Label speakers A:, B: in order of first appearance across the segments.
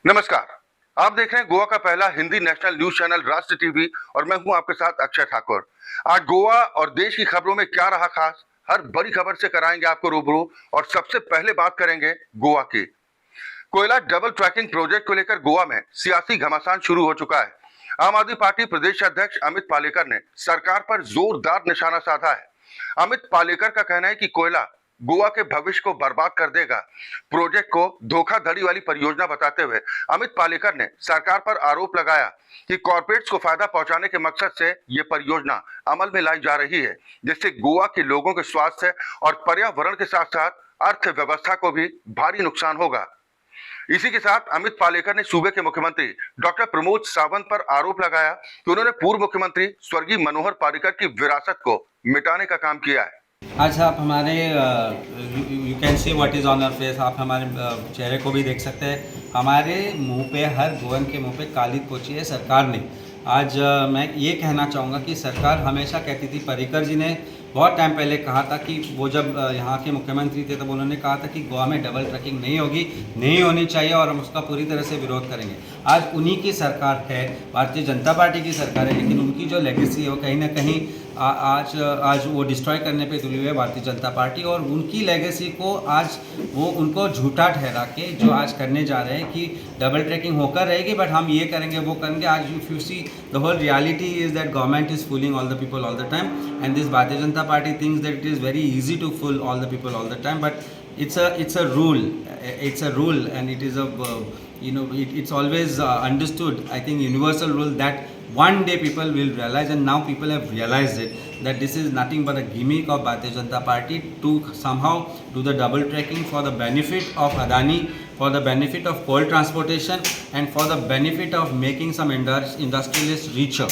A: नमस्कार। आप देख रहे हैं गोवा का पहला हिंदी नेशनल न्यूज चैनल राष्ट्र टीवी और मैं हूं आपके साथ अक्षय ठाकुर। आज गोवा और देश की खबरों में क्या रहा खास, हर बड़ी खबर से कराएंगे आपको रूबरू। और सबसे पहले बात करेंगे गोवा की। कोयला डबल ट्रैकिंग प्रोजेक्ट को लेकर गोवा में सियासी घमासान शुरू हो चुका है। आम आदमी पार्टी प्रदेश अध्यक्ष अमित पालेकर ने सरकार पर जोरदार निशाना साधा है। अमित पालेकर का कहना है कि कोयला गोवा के भविष्य को बर्बाद कर देगा। प्रोजेक्ट को धोखाधड़ी वाली परियोजना बताते हुए अमित पालेकर ने सरकार पर आरोप लगाया कि कॉर्पोरेट्स को फायदा पहुंचाने के मकसद से ये परियोजना अमल में लाई जा रही है, जिससे गोवा के लोगों के स्वास्थ्य और पर्यावरण के साथ साथ अर्थव्यवस्था को भी भारी नुकसान होगा। इसी के साथ अमित पालेकर ने सूबे के मुख्यमंत्री डॉक्टर प्रमोद सावंत पर आरोप लगाया कि उन्होंने पूर्व मुख्यमंत्री स्वर्गीय मनोहर पर्रिकर की विरासत को मिटाने का काम किया है।
B: आज आप हमारे you can see what is on our face, आप हमारे चेहरे को भी देख सकते हैं। हमारे मुंह पे, हर गोवन के मुंह पे काली पोछी है सरकार ने। आज मैं ये कहना चाहूँगा कि सरकार हमेशा कहती थी, पर्रिकर जी ने बहुत टाइम पहले कहा था कि वो जब यहाँ के मुख्यमंत्री थे तब उन्होंने कहा था कि गोवा में डबल ट्रैकिंग नहीं होगी, नहीं होनी चाहिए और हम उसका पूरी तरह से विरोध करेंगे। आज उन्हीं की सरकार है, भारतीय जनता पार्टी की सरकार है, लेकिन उनकी जो लेगेसी है वो कहीं ना कहीं आज वो डिस्ट्रॉय करने पे तुली हुई है भारतीय जनता पार्टी। और उनकी लेगेसी को आज वो उनको झूठा ठहरा के जो आज करने जा रहे हैं कि डबल ट्रैकिंग होकर रहेगी बट हम ये करेंगे वो करेंगे। आज if you see the whole reality is that government is fooling all the people all the time and this Bharatiya Janata Party thinks that it is very easy to fool all the people all the time, but it's a rule and it is a it's always understood, I think, universal rule that one day people will realize, and now people have realized it, that this is nothing but a gimmick of Bharatiya Janata Party to somehow do the double tracking for the benefit of Adani, for the benefit of coal transportation and for the benefit of making some industrialists richer.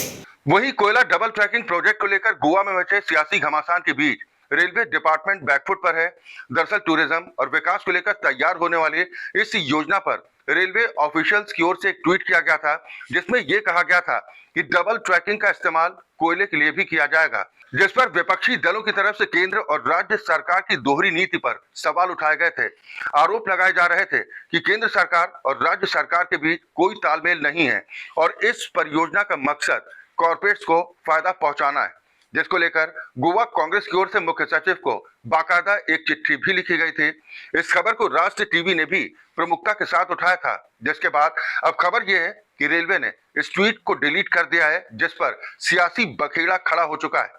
A: वहीं कोयला double trekking project को लेकर गोवा में मचे सियासी घमासान के बीच railway department back foot पर है। दरअसल टूरिज्म और विकास को लेकर तैयार होने वाली इस योजना पर रेलवे ऑफिशियल्स की ओर से एक ट्वीट किया गया था, जिसमें यह कहा गया था कि डबल ट्रैकिंग का इस्तेमाल कोयले के लिए भी किया जाएगा, जिस पर विपक्षी दलों की तरफ से केंद्र और राज्य सरकार की दोहरी नीति पर सवाल उठाए गए थे। आरोप लगाए जा रहे थे कि केंद्र सरकार और राज्य सरकार के बीच कोई तालमेल नहीं है और इस परियोजना का मकसद कॉर्पोरेट्स को फायदा पहुंचाना है, जिसको लेकर गोवा कांग्रेस की ओर से मुख्य सचिव को बाकायदा एक चिट्ठी भी लिखी गई थी। इस खबर को राष्ट्र टीवी ने भी प्रमुखता के साथ उठाया था, जिसके बाद अब खबर यह है कि रेलवे ने इस ट्वीट को डिलीट कर दिया है, जिस पर सियासी बखेड़ा खड़ा हो चुका है।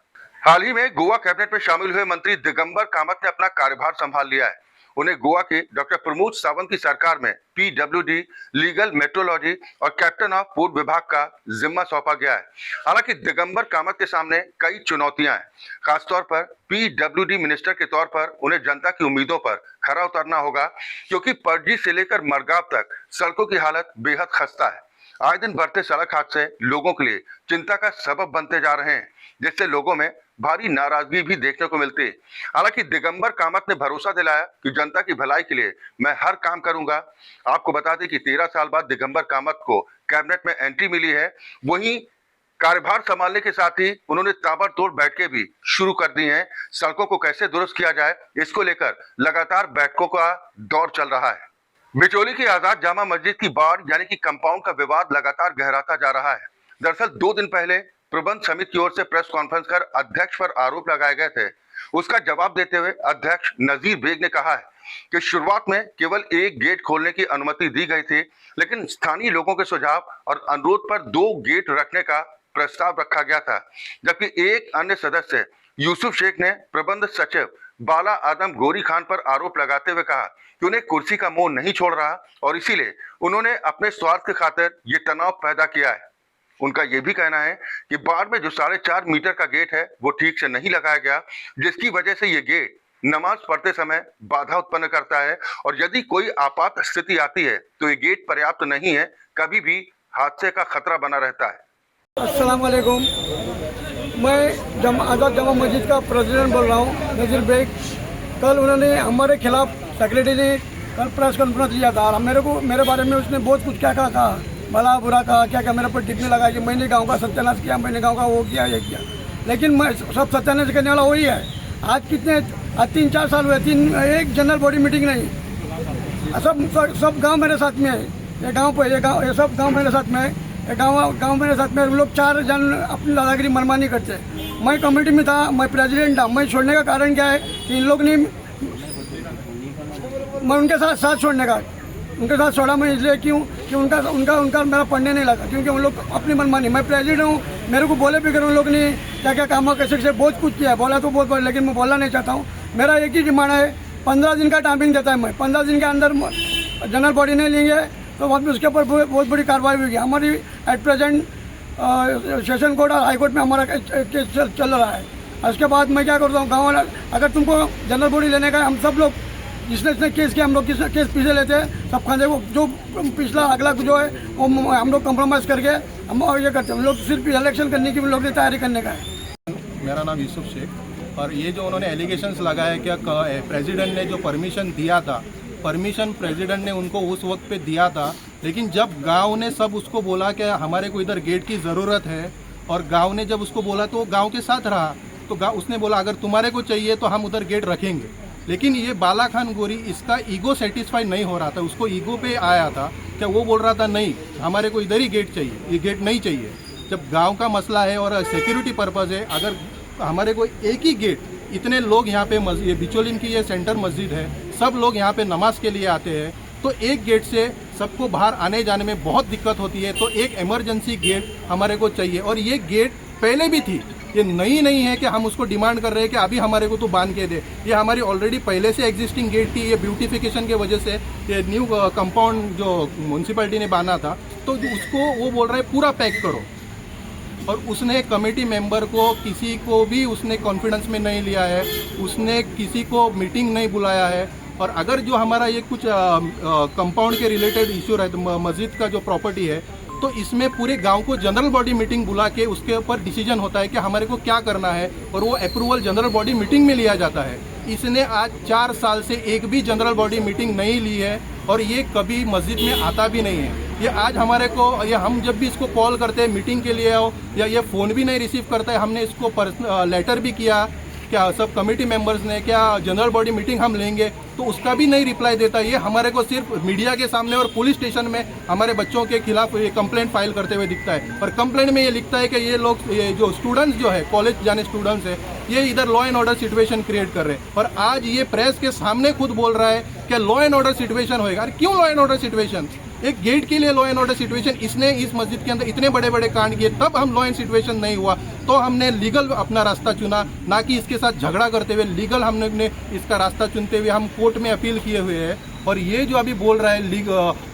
A: हाल ही में गोवा कैबिनेट में शामिल हुए मंत्री दिगंबर कामत ने अपना कार्यभार संभाल लिया है। उन्हें गोवा के डॉक्टर प्रमोद सावंत की सरकार में पीडब्ल्यूडी, लीगल मेट्रोलॉजी और कैप्टन ऑफ पोर्ट विभाग का जिम्मा सौंपा गया है। हालांकि दिगंबर कामत के सामने कई चुनौतियां हैं। खासतौर पर पीडब्ल्यूडी मिनिस्टर के तौर पर उन्हें जनता की उम्मीदों पर खरा उतरना होगा, क्योंकि पणजी से लेकर मरगांव तक सड़कों की हालत बेहद खस्ता है। आए दिन बढ़ते सड़क हादसे लोगों के लिए चिंता का सबब बनते जा रहे हैं, जिससे लोगों में भारी नाराजगी भी देखने को मिलती है। हालांकि दिगंबर कामत ने भरोसा दिलाया कि जनता की भलाई के लिए मैं हर काम करूंगा। आपको बता दें कि 13 साल बाद दिगंबर कामत को कैबिनेट में एंट्री मिली है। वहीं कार्यभार संभालने के साथ ही उन्होंने ताबड़तोड़ बैठकें भी शुरू कर दी हैं। सड़कों को कैसे दुरुस्त किया जाए, इसको लेकर लगातार बैठकों का दौर चल रहा है। बिचौली की आजाद जामा मस्जिद की बाड़ यानी कि कंपाउंड का विवाद लगातार गहराता जा रहा है। दरअसल 2 दिन पहले प्रबंध समिति की ओर से प्रेस कॉन्फ्रेंस कर अध्यक्ष पर आरोप लगाए गए थे। उसका जवाब देते हुए अध्यक्ष नजीर बेग ने कहा है कि शुरुआत में केवल एक गेट खोलने की अनुमति दी गई थी, लेकिन स्थानीय लोगों के सुझाव और अनुरोध पर 2 गेट रखने का प्रस्ताव रखा गया था। जबकि एक अन्य सदस्य यूसुफ शेख ने प्रबंध सचिव बाला आदम गोरी खान पर आरोप लगाते हुए कहा कि उन्हें कुर्सी का मोह नहीं छोड़ रहा और इसीलिए उन्होंने अपने स्वार्थ की खातिर ये तनाव पैदा किया है। उनका यह भी कहना है कि बाढ़ में जो 4.5 मीटर का गेट है वो ठीक से नहीं लगाया गया, जिसकी वजह से ये गेट नमाज पढ़ते समय बाधा उत्पन्न करता है और यदि कोई आपात स्थिति आती है तो ये गेट पर्याप्त नहीं है, कभी भी हादसे का खतरा बना रहता है।
C: अस्सलाम वालेकुम, मैं आजाद जामा मस्जिद का प्रेसिडेंट बोल रहा हूँ, नजीर बेग। कल उन्होंने हमारे खिलाफ सेक्रेटरी ने कल प्रेस कॉन्फ्रेंस लिया था और मेरे बारे में उसने बहुत कुछ क्या कहा, भला बुरा कहा, क्या मेरे पर टिप्पणी लगा कि मैंने गाँव का सत्यानाश किया, मैंने गाँव का वो किया, ये किया। लेकिन मैं सब सत्यानाश करने वाला वही है। आज 3-4 साल हुए, एक जनरल बॉडी मीटिंग नहीं, सब गांव मेरे साथ में है। ये सब गांव मेरे साथ में है। गांव मेरे साथ में लोग 4 जन अपनी दादागिरी मनमानी करते हैं। मैं कमेटी में था, मैं प्रेसिडेंट था। मैं छोड़ने का कारण क्या है कि इन लोग ने, मैं उनके साथ छोड़ने का, उनके साथ छोड़ा मैं इसलिए क्यों कि उनका मेरा पढ़ने नहीं लगा, क्योंकि उन लोग अपनी मनमानी। मैं प्रेसिडेंट हूँ, मेरे को बोले भी कर उन लोग ने क्या काम कैसे बहुत कुछ किया है, बोला तो बहुत, लेकिन मैं बोलना नहीं चाहता हूँ। मेरा एक ही डिमांड है, 15 दिन का टाइमिंग देता है। मैं 15 दिन के अंदर जनरल बॉडी नहीं लेंगे तो बाद में उसके ऊपर बहुत बड़ी कार्रवाई होगी। हमारी एट प्रेजेंट सेशन कोर्ट और हाई कोर्ट में हमारा केस चल रहा है। उसके बाद मैं क्या करता हूँ, गाँव वाला अगर तुमको जनरल बॉडी लेने का, हम सब लोग जिसने केस किया, हम लोग किसने केस पीछे लेते हैं, सब खाने को जो पिछला अगला जो है वो हम लोग कॉम्प्रोमाइज़ करके हम ये करते हैं। हम लोग सिर्फ इलेक्शन करने की लोग तैयारी करने का है।
D: मेरा नाम यूसुफ शेख, और ये जो उन्होंने एलिगेशंस लगाया क्या प्रेसिडेंट ने जो परमिशन दिया था, परमिशन प्रेसिडेंट ने उनको उस वक्त पे दिया था, लेकिन जब गांव ने सब उसको बोला कि हमारे को इधर गेट की ज़रूरत है, और गांव ने जब उसको बोला तो गांव के साथ रहा, तो उसने बोला अगर तुम्हारे को चाहिए तो हम उधर गेट रखेंगे। लेकिन ये बाला खान गोरी, इसका ईगो सेटिस्फाई नहीं हो रहा था, उसको ईगो पे आया था क्या, वो बोल रहा था नहीं हमारे को इधर ही गेट चाहिए, ये गेट नहीं चाहिए। जब गांव का मसला है और सिक्योरिटी पर्पज़ है, अगर हमारे को एक ही गेट, इतने लोग यहाँ पे ये बिचोलिन की ये सेंटर मस्जिद है, सब लोग यहाँ पे नमाज के लिए आते हैं, तो एक गेट से सबको बाहर आने जाने में बहुत दिक्कत होती है, तो एक इमरजेंसी गेट हमारे को चाहिए। और ये गेट पहले भी थी, ये नई नहीं है कि हम उसको डिमांड कर रहे हैं कि अभी हमारे को तो बांध के दे। ये हमारी ऑलरेडी पहले से एग्जिस्टिंग गेट थी, ये ब्यूटिफिकेशन की वजह से ये न्यू कंपाउंड जो म्यूनसिपैलिटी ने बांधा था, तो उसको वो बोल रहा है पूरा पैक करो। और उसने कमेटी मेंबर को किसी को भी उसने कॉन्फिडेंस में नहीं लिया है, उसने किसी को मीटिंग नहीं बुलाया है। और अगर जो हमारा ये कुछ कंपाउंड के रिलेटेड इशू है, मस्जिद का जो प्रॉपर्टी है, तो इसमें पूरे गांव को जनरल बॉडी मीटिंग बुला के उसके ऊपर डिसीजन होता है कि हमारे को क्या करना है, और वो अप्रूवल जनरल बॉडी मीटिंग में लिया जाता है। इसने आज 4 साल से एक भी जनरल बॉडी मीटिंग नहीं ली है, और ये कभी मस्जिद में आता भी नहीं है। ये आज हमारे को, ये हम जब भी इसको कॉल करते हैं मीटिंग के लिए हो, या ये फ़ोन भी नहीं रिसीव करता है, हमने इसको लेटर भी किया क्या सब कमेटी मेंबर्स ने, क्या जनरल बॉडी मीटिंग हम लेंगे, तो उसका भी नहीं रिप्लाई देता। ये हमारे को सिर्फ मीडिया के सामने और पुलिस स्टेशन में हमारे बच्चों के खिलाफ ये कंप्लेंट फाइल करते हुए दिखता है। और कंप्लेंट में ये लिखता है कि ये लोग, ये जो स्टूडेंट्स जो है, कॉलेज जाने स्टूडेंट्स है, ये इधर law and order situation create कर रहे हैं। और आज ये प्रेस के सामने खुद बोल रहा है कि लॉ एंड ऑर्डर सिचुएशन होएगा। अरे क्यों लॉ एंड ऑर्डर सिचुएशन? एक गेट के लिए लॉ एंड ऑर्डर सिचुएशन? इसने इस मस्जिद के अंदर इतने बड़े बड़े कांड किए, तब हम लॉ एंड सिचुएशन नहीं हुआ, तो हमने लीगल अपना रास्ता चुना, ना कि इसके साथ झगड़ा करते हुए। लीगल हमने इसका रास्ता चुनते हुए हम कोर्ट में अपील किए हुए हैं। और ये जो अभी बोल रहा है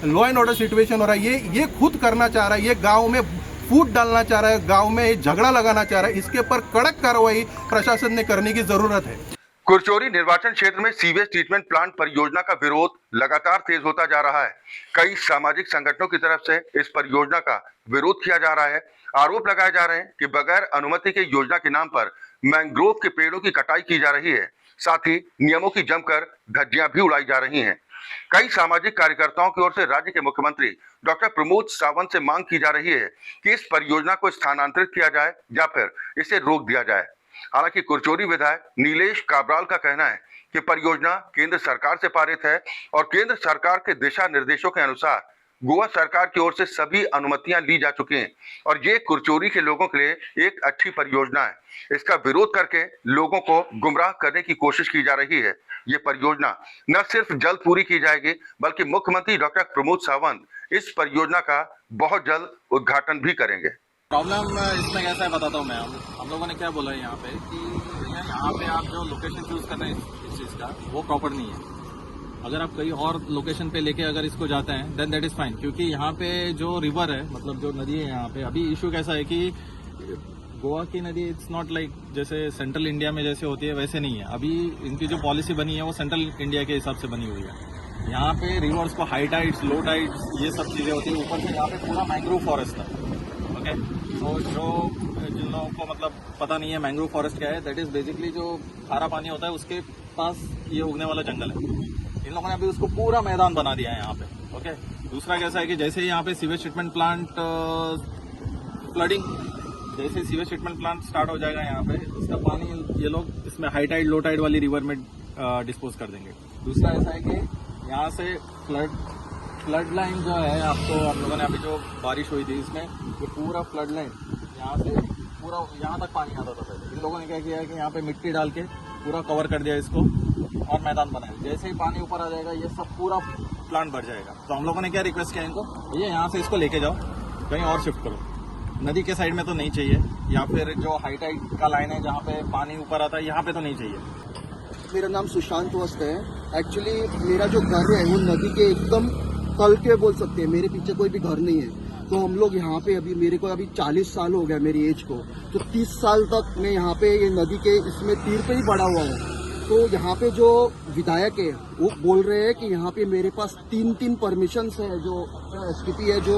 D: लॉ एंड ऑर्डर सिचुएशन हो रहा है, ये खुद करना चाह रहा है, ये गाँव में फूट डालना चाह रहा है, गाँव में झगड़ा लगाना चाह रहा है। इसके ऊपर कड़क कार्रवाई प्रशासन ने करने की जरूरत है।
A: कुरचोरी निर्वाचन क्षेत्र में सीवेज ट्रीटमेंट प्लांट परियोजना का विरोध लगातार तेज होता जा रहा है। कई सामाजिक संगठनों की तरफ से इस परियोजना का विरोध किया जा रहा है। आरोप लगाए जा रहे हैं कि बगैर अनुमति के योजना के नाम पर मैंग्रोव के पेड़ों की कटाई की जा रही है, साथ ही नियमों की जमकर धज्जियां भी उड़ाई जा रही हैं। कई सामाजिक कार्यकर्ताओं की ओर से राज्य के मुख्यमंत्री डॉक्टर प्रमोद सावंत से मांग की जा रही है कि इस परियोजना को स्थानांतरित किया जाए या फिर इसे रोक दिया जाए। हालांकि कुरचोरी विधायक नीलेश काब्राल का कहना है कि परियोजना केंद्र सरकार से पारित है और केंद्र सरकार के दिशा निर्देशों के अनुसार गोवा सरकार की ओर से सभी अनुमतियां ली जा चुकी हैं और ये कुरचोरी के लोगों के लिए एक अच्छी परियोजना है। इसका विरोध करके लोगों को गुमराह करने की कोशिश की जा रही है। ये परियोजना न सिर्फ जल्द पूरी की जाएगी, बल्कि मुख्यमंत्री डॉक्टर प्रमोद सावंत इस परियोजना का बहुत जल्द उद्घाटन भी करेंगे।
E: प्रॉब्लम इसमें कैसा है बताता हूँ मैं। हम लोगों ने क्या बोला है यहाँ पे कि यहाँ पे आप जो लोकेशन चूज कर रहे हैं इस चीज़ का, वो प्रॉपर नहीं है। अगर आप कहीं और लोकेशन पे लेके अगर इसको जाते हैं देन दैट इज फाइन, क्योंकि यहाँ पे जो रिवर है, मतलब जो नदी है यहाँ पे, अभी इशू कैसा है कि गोवा की नदी इट्स नॉट लाइक जैसे सेंट्रल इंडिया में जैसे होती है वैसे नहीं है। अभी इनकी जो पॉलिसी बनी है वो सेंट्रल इंडिया के हिसाब से बनी हुई है। यहाँ पे रिवर्स को हाई टाइड्स, लो टाइड्स, ये सब चीज़ें होती है। ऊपर से यहाँ पे पूरा मैंग्रोव फॉरेस्ट था। ओके, तो जिन लोगों को मतलब पता नहीं है मैंग्रोव फॉरेस्ट क्या है, दैट इज बेसिकली जो खारा पानी होता है उसके पास ये उगने वाला जंगल है। इन लोगों ने अभी उसको पूरा मैदान बना दिया है यहाँ पे। ओके, दूसरा कैसा है कि जैसे ही यहाँ पे सीवेज ट्रीटमेंट प्लांट फ्लडिंग, जैसे सीवेज ट्रीटमेंट प्लांट स्टार्ट हो जाएगा यहाँ पे, इसका पानी ये लोग इसमें हाई टाइड लो टाइड वाली रिवर में डिस्पोज कर देंगे। दूसरा ऐसा है कि यहाँ से फ्लड फ्लड लाइन जो है आपको आप लोगों ने अभी जो बारिश हुई थी इसमें ये पूरा फ्लड लाइन यहाँ से पूरा यहाँ तक पानी आता था पहले। इन लोगों ने क्या किया है कि यहाँ पे मिट्टी डाल के पूरा कवर कर दिया इसको और मैदान बनाया। जैसे ही पानी ऊपर आ जाएगा ये सब पूरा प्लांट भर जाएगा। तो हम लोगों ने क्या रिक्वेस्ट किया इनको, ये यहाँ से इसको लेके जाओ कहीं और शिफ्ट करो, नदी के साइड में तो नहीं चाहिए, या फिर जो हाई टाइड का लाइन है जहाँ पे पानी ऊपर आता है यहाँ पे तो नहीं चाहिए।
F: मेरा नाम सुशांत वस्त है। एक्चुअली मेरा जो घर है वो नदी के एकदम तल के बोल सकते हैं, मेरे पीछे कोई भी घर नहीं है। तो हम लोग यहाँ पे अभी मेरे को अभी 40 साल हो गया मेरी एज को, तो 30 साल तक मैं यहाँ पे ये नदी के इसमें तीर पे ही बड़ा हुआ हूँ। तो यहाँ पे जो विधायक है वो बोल रहे हैं कि यहाँ पे मेरे पास तीन परमिशंस है, जो एसटीपी है जो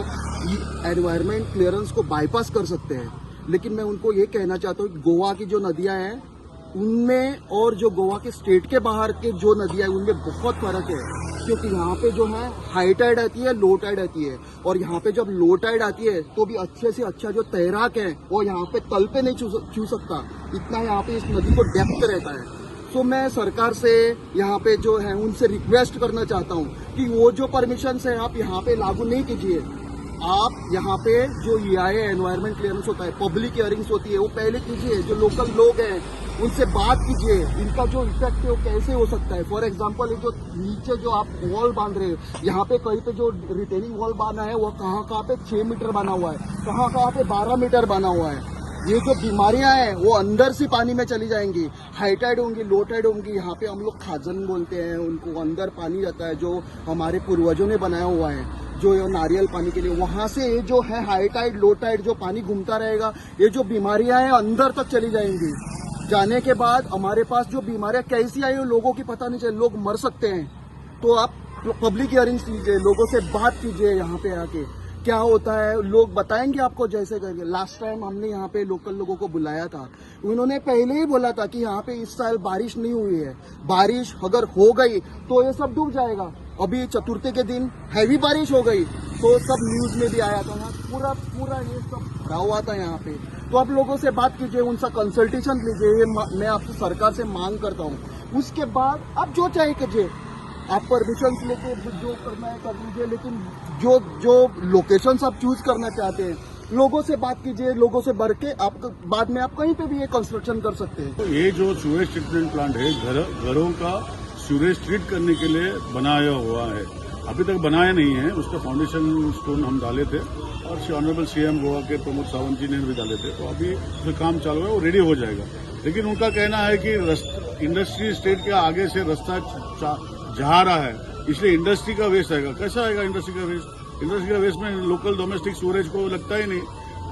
F: एनवायरमेंट क्लियरेंस को बाईपास कर सकते हैं। लेकिन मैं उनको ये कहना चाहता हूँ कि गोवा की जो नदियाँ हैं उनमें और जो गोवा के स्टेट के बाहर के जो नदियाँ हैं उनमें बहुत फर्क है, क्योंकि यहाँ पे जो है हाई टाइड आती है, लो टाइड आती है, और यहाँ पे जब लो टाइड आती है तो भी अच्छे से अच्छा जो तैराक है वो यहाँ पे तल पे नहीं छू सकता, इतना यहाँ पे इस नदी को डेप्थ रहता है। तो मैं सरकार से यहाँ पे जो है उनसे रिक्वेस्ट करना चाहता हूँ कि वो जो परमिशंस है आप यहाँ पे लागू नहीं कीजिए। आप यहाँ पे जो EIA एनवायरमेंट क्लियरेंस होता है, पब्लिक हियरिंग्स होती है, वो पहले कीजिए। जो लोकल लोग हैं उनसे बात कीजिए, इनका जो इफेक्ट है वो कैसे हो सकता है। फॉर एग्जांपल ये जो नीचे जो आप वॉल बांध रहे हो, यहाँ पे कहीं पे जो रिटेनिंग वॉल बांधा है वो कहाँ पे 6 मीटर बना हुआ है, कहाँ पे 12 मीटर बना हुआ है। ये जो बीमारियां हैं वो अंदर से पानी में चली जाएंगी, हाई टाइड होंगी, लो टाइड होंगी। यहाँ पे हम लोग खाजन बोलते हैं उनको, अंदर पानी जाता है जो हमारे पूर्वजों ने बनाया हुआ है, जो नारियल पानी के लिए। वहां से ये जो है हाई टाइड लो टाइड जो पानी घूमता रहेगा, ये जो बीमारियां हैं अंदर तक चली जाएंगी। जाने के बाद हमारे पास जो बीमारियां कैसी आई हो लोगों की पता नहीं चले, लोग मर सकते हैं। तो आप पब्लिक हियरिंग्स कीजिए, लोगों से बात कीजिए, यहाँ पे आके क्या होता है लोग बताएंगे आपको जैसे करके। लास्ट टाइम हमने यहाँ पे लोकल लोगों को बुलाया था, उन्होंने पहले ही बोला था कि यहाँ पे इस साल बारिश नहीं हुई है, बारिश अगर हो गई तो ये सब डूब जाएगा। अभी चतुर्थी के दिन हैवी बारिश हो गई तो सब न्यूज में भी आया था, पूरा ये सब भरा हुआ था यहाँ पे। तो आप लोगों से बात कीजिए, उनका कंसल्टेशन लीजिए, ये मैं आपसे सरकार से मांग करता हूँ। उसके बाद आप जो चाहे कीजिए, आप परमिशन लेके जो करना है कर लीजिए, लेकिन जो लोकेशंस आप चूज करना चाहते हैं लोगों से बात कीजिए, लोगों से बढ़ के आप बाद में आप कहीं पे भी ये कंस्ट्रक्शन कर सकते हैं।
G: तो ये जो सीवेज ट्रीटमेंट प्लांट है घरों का सीवेज ट्रीट करने के लिए बनाया हुआ है, अभी तक बनाया नहीं है। उसका फाउंडेशन स्टोन हम डाले थे और ऑनरेबल CM गोवा के प्रमोद सावंत जी ने भी डाले थे, तो अभी जो काम चालू है वो रेडी हो जाएगा। लेकिन उनका कहना है कि इंडस्ट्री स्टेट के आगे से रास्ता जा रहा है, इसलिए इंडस्ट्री का वेस्ट आएगा। कैसा आएगा इंडस्ट्री का वेस्ट? इंडस्ट्री का वेस्ट में लोकल डोमेस्टिक सूरेज को लगता ही नहीं।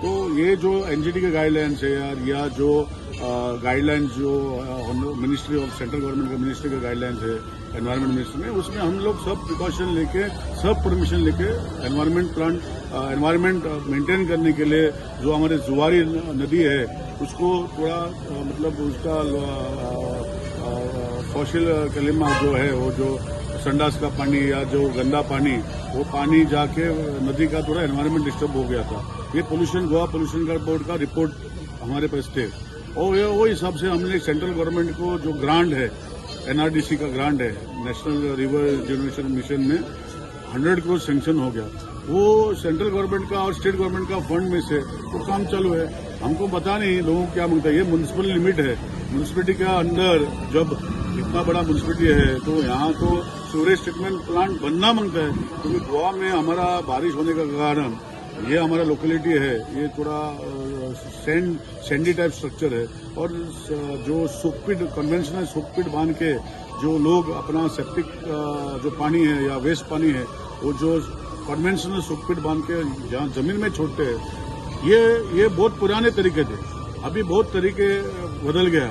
G: तो ये जो NGT के गाइडलाइंस है यार, या जो गाइडलाइंस जो मिनिस्ट्री ऑफ सेंट्रल गवर्नमेंट का मिनिस्ट्री के गाइडलाइंस है एनवायरमेंट मिनिस्ट्री में, उसमें हम लोग सब प्रिकॉशन लेके, सब परमिशन लेके एनवायरमेंट मेंटेन करने के लिए जो हमारे जुवारी नदी है उसको थोड़ा मतलब उसका फॉसिल कलिमा जो है, वो जो संडास का पानी या जो गंदा पानी, वो पानी जाके नदी का थोड़ा एनवायरमेंट डिस्टर्ब हो गया था। ये पोल्यूशन गोवा पोल्यूशन बोर्ड का रिपोर्ट हमारे पास थे, और वो हिसाब से हमने सेंट्रल गवर्नमेंट को जो ग्रांट है, NRDC का ग्रांट है, नेशनल रिवर रिजर्वेशन मिशन में 100 करोड़ सैंक्शन हो गया। वो सेंट्रल गवर्नमेंट का और स्टेट गवर्नमेंट का फंड में से वो काम चालू है। हमको पता नहीं लोगों को क्या मांगता है। ये म्युनिसिपल लिमिट है, म्युनिसिपलिटी के अंदर जब इतना बड़ा म्युनिसिपलिटी है तो यहाँ तो सीवरेज ट्रीटमेंट प्लांट बनना मांगता है, क्योंकि गोवा में हमारा बारिश होने का कारण ये हमारा लोकेलिटी है, ये थोड़ा सैंडी टाइप स्ट्रक्चर है, और जो सोकपिट कन्वेंशनल सोकपिट बांध के जो लोग अपना सेप्टिक जो पानी है या वेस्ट पानी है वो जो कन्वेंशनल सोकपिट बांध के जहाँ जमीन में छोड़ते हैं, ये बहुत पुराने तरीके थे। अभी बहुत तरीके बदल गया।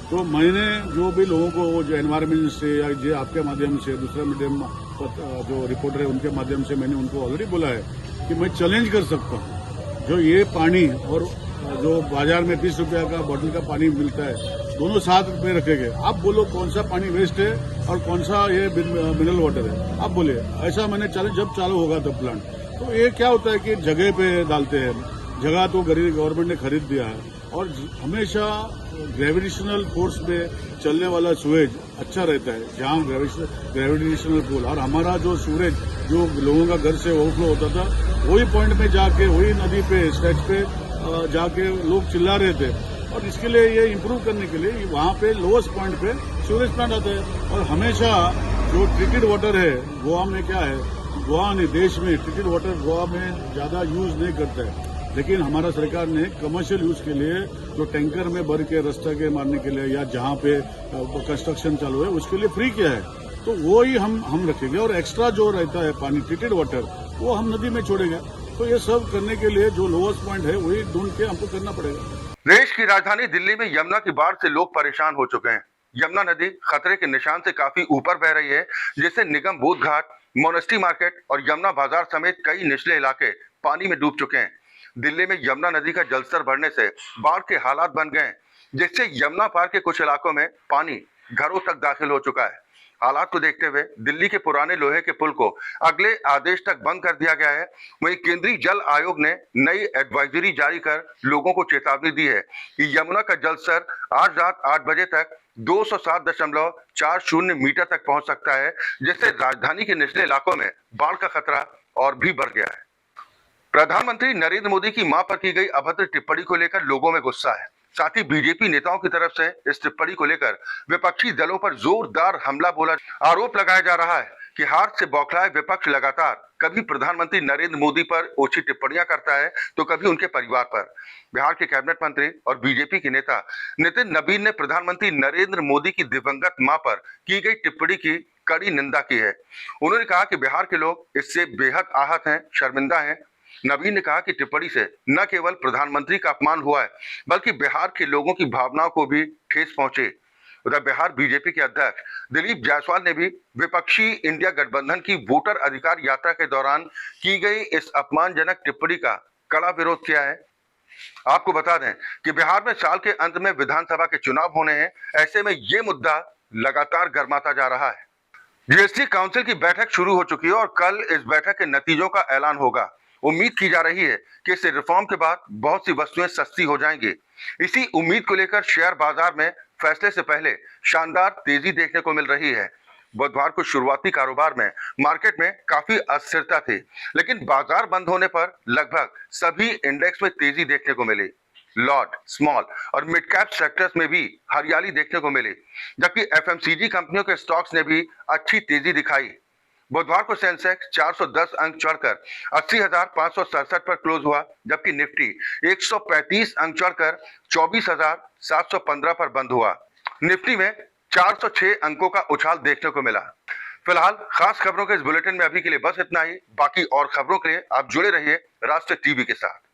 G: तो मैंने जो भी लोगों को जो एनवायरमेंट से या जो आपके माध्यम से दूसरा मीडियम जो रिपोर्टर है उनके माध्यम से मैंने उनको ऑलरेडी बोला है कि मैं चैलेंज कर सकता हूँ, जो ये पानी और जो बाजार में 30 रुपया का बोतल का पानी मिलता है, दोनों साथ में रखेंगे। आप बोलो कौन सा पानी वेस्ट है और कौन सा ये मिनरल वाटर है, आप बोलिए। ऐसा मैंने चैलेंज जब चालू होगा तब प्लांट, तो ये क्या होता है कि जगह पे डालते हैं, जगह तो गवर्नमेंट ने खरीद दिया है, और हमेशा ग्रेविटेशनल फोर्स में चलने वाला सूरज अच्छा रहता है, जहाँ ग्रेविटेशनल पुल, और हमारा जो सूरज जो लोगों का घर से ओवरफ्लो होता था, वही पॉइंट में जाके, वही नदी पे स्ट्रेच पे जाके लोग चिल्ला रहे थे। और इसके लिए ये इम्प्रूव करने के लिए वहाँ पे लोएस्ट पॉइंट पे सूरज प्लांट आता है। और हमेशा जो ट्रीटेड वाटर है गोवा में, क्या है, गोवा ने देश में ट्रीटेड वाटर गोवा में ज्यादा यूज नहीं करता है, लेकिन हमारा सरकार ने कमर्शियल यूज के लिए जो टैंकर में भर के रास्ता के मारने के लिए या जहाँ पे कंस्ट्रक्शन चालू है उसके लिए फ्री किया है, तो वो ही हम रखेंगे। और एक्स्ट्रा जो रहता है पानी ट्रीटेड वाटर वो हम नदी में छोड़ेंगे। तो ये सब करने के लिए जो लोएस्ट पॉइंट है वही ढूंढ के हमको करना पड़ेगा।
A: देश की राजधानी दिल्ली में यमुना की बाढ़ से लोग परेशान हो चुके हैं। यमुना नदी खतरे के निशान से काफी ऊपर बह रही है, जिससे निगम बोध घाट, मोनेस्ट्री मार्केट और यमुना बाजार समेत कई निचले इलाके पानी में डूब चुके हैं। दिल्ली में यमुना नदी का जलस्तर बढ़ने से बाढ़ के हालात बन गए हैं, जिससे यमुना पार के कुछ इलाकों में पानी घरों तक दाखिल हो चुका है। हालात को देखते हुए दिल्ली के पुराने लोहे के पुल को अगले आदेश तक बंद कर दिया गया है। वहीं केंद्रीय जल आयोग ने नई एडवाइजरी जारी कर लोगों को चेतावनी दी है कि यमुना का जलस्तर आज रात 8 बजे तक 207.40 मीटर तक पहुंच सकता है, जिससे राजधानी के निचले इलाकों में बाढ़ का खतरा और भी बढ़ गया है। प्रधानमंत्री नरेंद्र मोदी की मां पर की गई अभद्र टिप्पणी को लेकर लोगों में गुस्सा है। साथ ही बीजेपी नेताओं की तरफ से इस टिप्पणी को लेकर विपक्षी दलों पर जोरदार हमला बोला। आरोप लगाया जा रहा है कि हार से बौखलाए विपक्ष लगातार कभी प्रधानमंत्री नरेंद्र मोदी पर ओछी टिप्पणियां करता है तो कभी उनके परिवार पर। बिहार के कैबिनेट मंत्री और बीजेपी के नेता नितिन नबीन ने प्रधानमंत्री नरेंद्र मोदी की दिवंगत मां पर की गई टिप्पणी की कड़ी निंदा की है। उन्होंने कहा कि बिहार के लोग इससे बेहद आहत हैं, शर्मिंदा हैं। नबीन ने कहा कि टिप्पणी से न केवल प्रधानमंत्री का अपमान हुआ है, बल्कि बिहार के लोगों की भावनाओं को भी ठेस पहुंचे। उधर बिहार बीजेपी के अध्यक्ष दिलीप जायसवाल ने भी विपक्षी इंडिया गठबंधन की वोटर अधिकार यात्रा के दौरान की गई इस अपमानजनक टिप्पणी का कड़ा विरोध किया है। आपको बता दें कि बिहार में साल के अंत में विधानसभा के चुनाव होने हैं, ऐसे में ये मुद्दा लगातार गर्माता जा रहा है। जीएसटी काउंसिल की बैठक शुरू हो चुकी है और कल इस बैठक के नतीजों का ऐलान होगा। उम्मीद की जा रही है कि इस रिफॉर्म के बाद बहुत सी वस्तुएं सस्ती हो जाएंगी। इसी उम्मीद को लेकर शेयर बाजार में फैसले से पहले शानदार तेजी देखने को मिल रही है। बुधवार को शुरुआती कारोबार में मार्केट में काफी अस्थिरता थी, लेकिन बाजार बंद होने पर लगभग सभी इंडेक्स में तेजी देखने को मिली। लॉट, स्मॉल और मिड कैप सेक्टर्स में भी हरियाली देखने को मिली, जबकि एफएमसीजी कंपनियों के स्टॉक्स ने भी अच्छी तेजी दिखाई। बुधवार को सेंसेक्स 410 अंक चढ़कर 80,567 पर क्लोज हुआ, जबकि निफ्टी 135 अंक चढ़कर 24,715 पर बंद हुआ। निफ्टी में 406 अंकों का उछाल देखने को मिला। फिलहाल खास खबरों के इस बुलेटिन में अभी के लिए बस इतना ही। बाकी और खबरों के लिए आप जुड़े रहिए राष्ट्र टीवी के साथ।